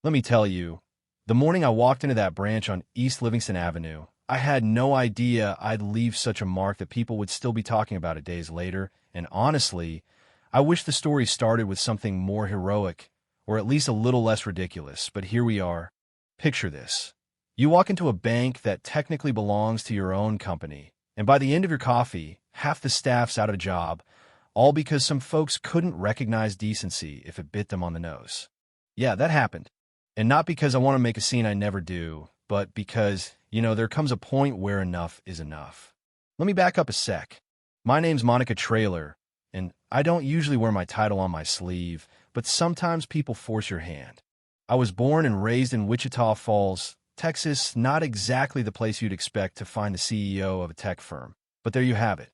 Let me tell you, the morning I walked into that branch on East Livingston Avenue, I had no idea I'd leave such a mark that people would still be talking about it days later, and honestly, I wish the story started with something more heroic, or at least a little less ridiculous, but here we are. Picture this. You walk into a bank that technically belongs to your own company, and by the end of your coffee, half the staff's out of a job, all because some folks couldn't recognize decency if it bit them on the nose. Yeah, that happened. And not because I want to make a scene I never do, but because, there comes a point where enough is enough. Let me back up a sec. My name's Monica Traylor, and I don't usually wear my title on my sleeve, but sometimes people force your hand. I was born and raised in Wichita Falls, Texas, not exactly the place you'd expect to find the CEO of a tech firm, but there you have it.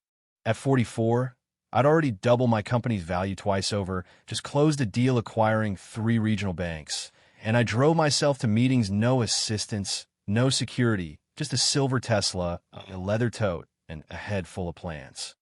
At 44, I'd already doubled my company's value twice over, just closed a deal acquiring 3 regional banks, and I drove myself to meetings, no assistance, no security, just a silver Tesla, a leather tote, and a head full of plans.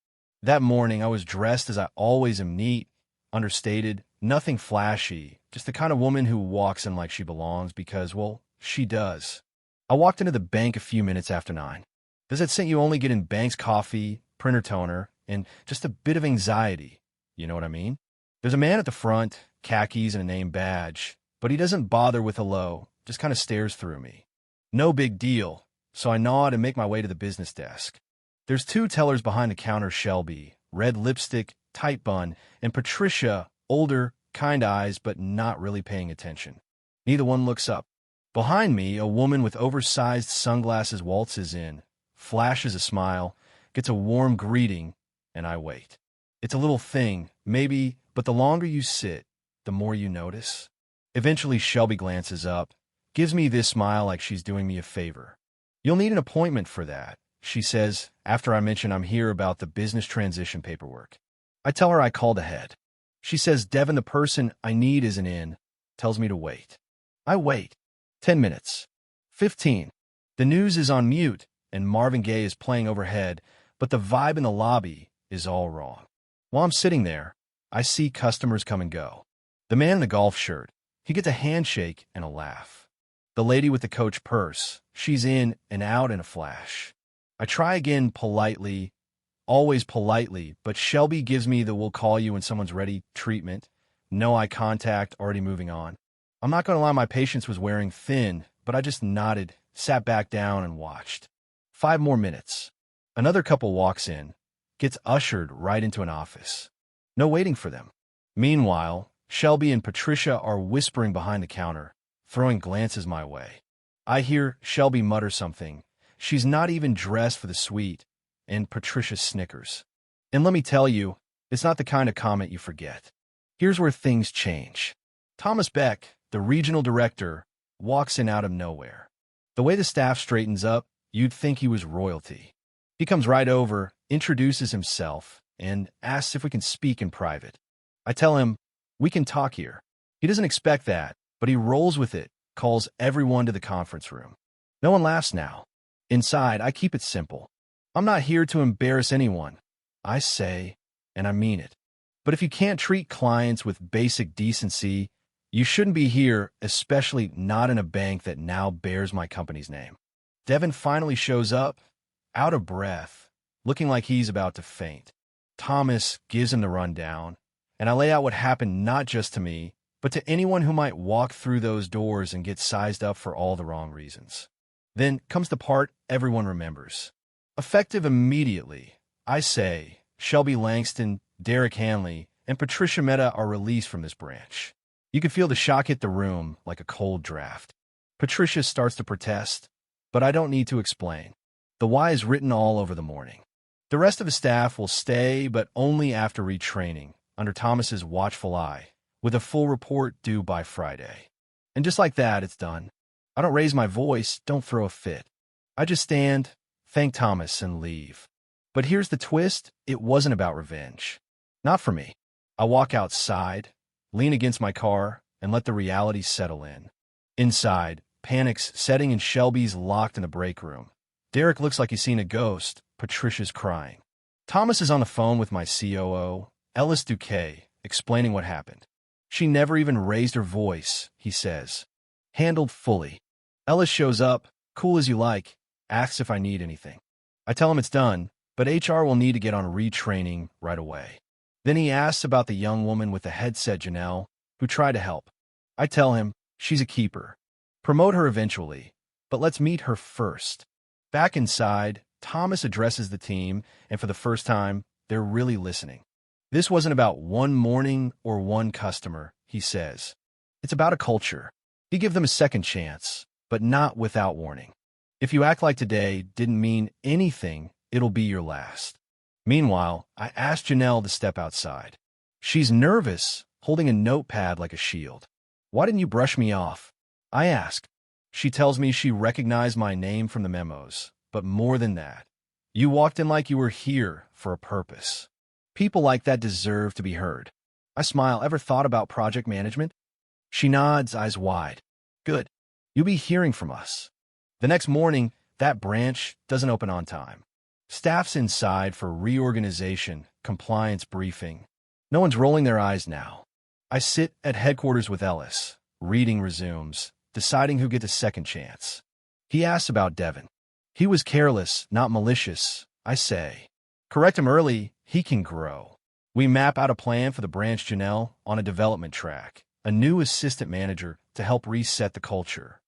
That morning, I was dressed as I always am, neat, understated, nothing flashy, just the kind of woman who walks in like she belongs because, well, she does. I walked into the bank a few minutes after 9. Does that scent you only get in banks coffee, printer toner, and just a bit of anxiety? You know what I mean? There's a man at the front, khakis and a name badge, but he doesn't bother with hello, just kind of stares through me. No big deal, so I nod and make my way to the business desk. There's 2 tellers behind the counter, Shelby, red lipstick, tight bun, and Patricia, older, kind eyes, but not really paying attention. Neither one looks up. Behind me, a woman with oversized sunglasses waltzes in, flashes a smile, gets a warm greeting, and I wait. It's a little thing, maybe, but the longer you sit, the more you notice. Eventually, Shelby glances up, gives me this smile like she's doing me a favor. "You'll need an appointment for that," she says, after I mention I'm here about the business transition paperwork. I tell her I called ahead. She says, "Devin, the person I need isn't in," tells me to wait. I wait. 10 minutes. 15. The news is on mute, and Marvin Gaye is playing overhead, but the vibe in the lobby is all wrong. While I'm sitting there, I see customers come and go. The man in the golf shirt, he gets a handshake and a laugh. The lady with the Coach purse, she's in and out in a flash. I try again politely, always politely, but Shelby gives me the "we'll call you when someone's ready" treatment. No eye contact, already moving on. I'm not going to lie, my patience was wearing thin, but I just nodded, sat back down, and watched. 5 more minutes. Another couple walks in, gets ushered right into an office. No waiting for them. Meanwhile, Shelby and Patricia are whispering behind the counter, throwing glances my way. I hear Shelby mutter something. She's not even dressed for the suite, and Patricia snickers. And let me tell you, it's not the kind of comment you forget. Here's where things change. Thomas Beck, the regional director, walks in out of nowhere. The way the staff straightens up, you'd think he was royalty. He comes right over, introduces himself, and asks if we can speak in private. I tell him, "We can talk here." He doesn't expect that, but he rolls with it, calls everyone to the conference room. No one laughs now. Inside, I keep it simple. I'm not here to embarrass anyone. I say, and I mean it. But if you can't treat clients with basic decency, you shouldn't be here, especially not in a bank that now bears my company's name. Devin finally shows up, out of breath, looking like he's about to faint. Thomas gives him the rundown, and I lay out what happened not just to me, but to anyone who might walk through those doors and get sized up for all the wrong reasons. Then comes the part everyone remembers. Effective immediately, I say, Shelby Langston, Derek Hanley, and Patricia Mehta are released from this branch. You can feel the shock hit the room like a cold draft. Patricia starts to protest, but I don't need to explain. The why is written all over the morning. The rest of the staff will stay, but only after retraining, under Thomas's watchful eye, with a full report due by Friday. And just like that, it's done. I don't raise my voice, don't throw a fit. I just stand, thank Thomas, and leave. But here's the twist, it wasn't about revenge. Not for me. I walk outside, lean against my car, and let the reality settle in. Inside, panic's setting and Shelby's locked in the break room. Derek looks like he's seen a ghost, Patricia's crying. Thomas is on the phone with my COO, Ellis Duque, explaining what happened. She never even raised her voice, he says. Handled fully. Ellis shows up, cool as you like, asks if I need anything. I tell him it's done, but HR will need to get on retraining right away. Then he asks about the young woman with the headset, Janelle, who tried to help. I tell him she's a keeper. Promote her eventually, but let's meet her first. Back inside, Thomas addresses the team, and for the first time, they're really listening. This wasn't about one morning or one customer, he says. It's about a culture. He give them a second chance, but not without warning. If you act like today didn't mean anything, it'll be your last. Meanwhile, I asked Janelle to step outside. She's nervous, holding a notepad like a shield. Why didn't you brush me off? I ask. She tells me she recognized my name from the memos, but more than that. You walked in like you were here for a purpose. People like that deserve to be heard. I smile. Ever thought about project management? She nods, eyes wide. Good. You'll be hearing from us. The next morning, that branch doesn't open on time. Staff's inside for reorganization, compliance briefing. No one's rolling their eyes now. I sit at headquarters with Ellis. Reading resumes, deciding who gets a second chance. He asks about Devin. He was careless, not malicious, I say. Correct him early, he can grow. We map out a plan for the branch Janelle on a development track, a new assistant manager to help reset the culture.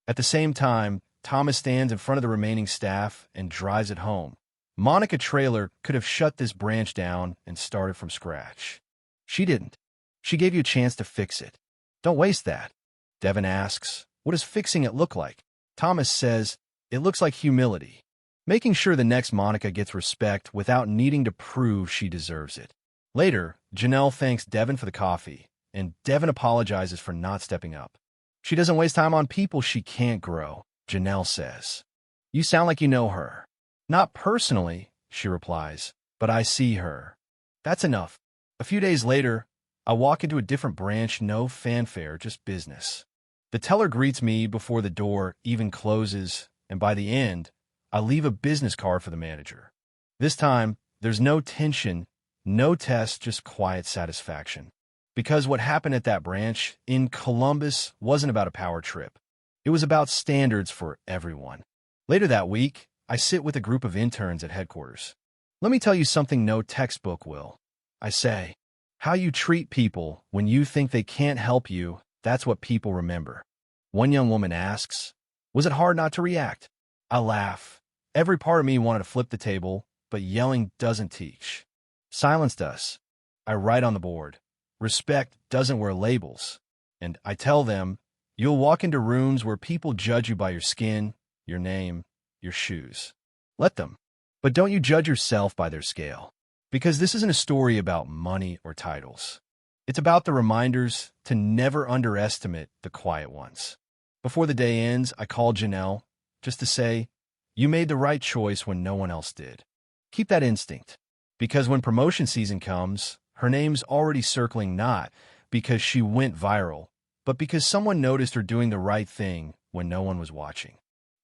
At the same time, Thomas stands in front of the remaining staff and drives it home. Monica Traylor could have shut this branch down and started from scratch. She didn't. She gave you a chance to fix it. Don't waste that. Devin asks, what does fixing it look like? Thomas says, it looks like humility. Making sure the next Monica gets respect without needing to prove she deserves it. Later, Janelle thanks Devin for the coffee, and Devin apologizes for not stepping up. She doesn't waste time on people she can't grow, Janelle says. You sound like you know her. Not personally, she replies, but I see her. That's enough. A few days later, I walk into a different branch, no fanfare, just business. The teller greets me before the door even closes, and by the end, I leave a business card for the manager. This time, there's no tension, no test, just quiet satisfaction. Because what happened at that branch in Columbus wasn't about a power trip. It was about standards for everyone. Later that week, I sit with a group of interns at headquarters. Let me tell you something no textbook will. I say, how you treat people when you think they can't help you, that's what people remember. One young woman asks, was it hard not to react? I laugh. Every part of me wanted to flip the table, but yelling doesn't teach. Silence does. I write on the board. Respect doesn't wear labels. And I tell them, you'll walk into rooms where people judge you by your skin, your name, your shoes. Let them. But don't you judge yourself by their scale. Because this isn't a story about money or titles. It's about the reminders to never underestimate the quiet ones. Before the day ends, I call Janelle just to say, you made the right choice when no one else did. Keep that instinct. Because when promotion season comes, her name's already circling not because she went viral, but because someone noticed her doing the right thing when no one was watching.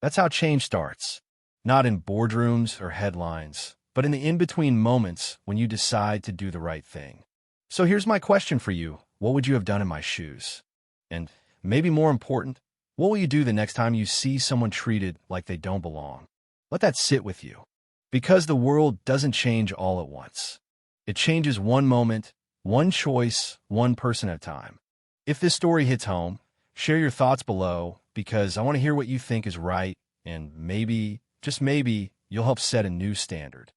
That's how change starts. Not in boardrooms or headlines, but in the in-between moments when you decide to do the right thing. So here's my question for you. What would you have done in my shoes? And maybe more important, what will you do the next time you see someone treated like they don't belong? Let that sit with you. Because the world doesn't change all at once. It changes one moment, one choice, one person at a time. If this story hits home, share your thoughts below because I want to hear what you think is right and maybe, just maybe, you'll help set a new standard.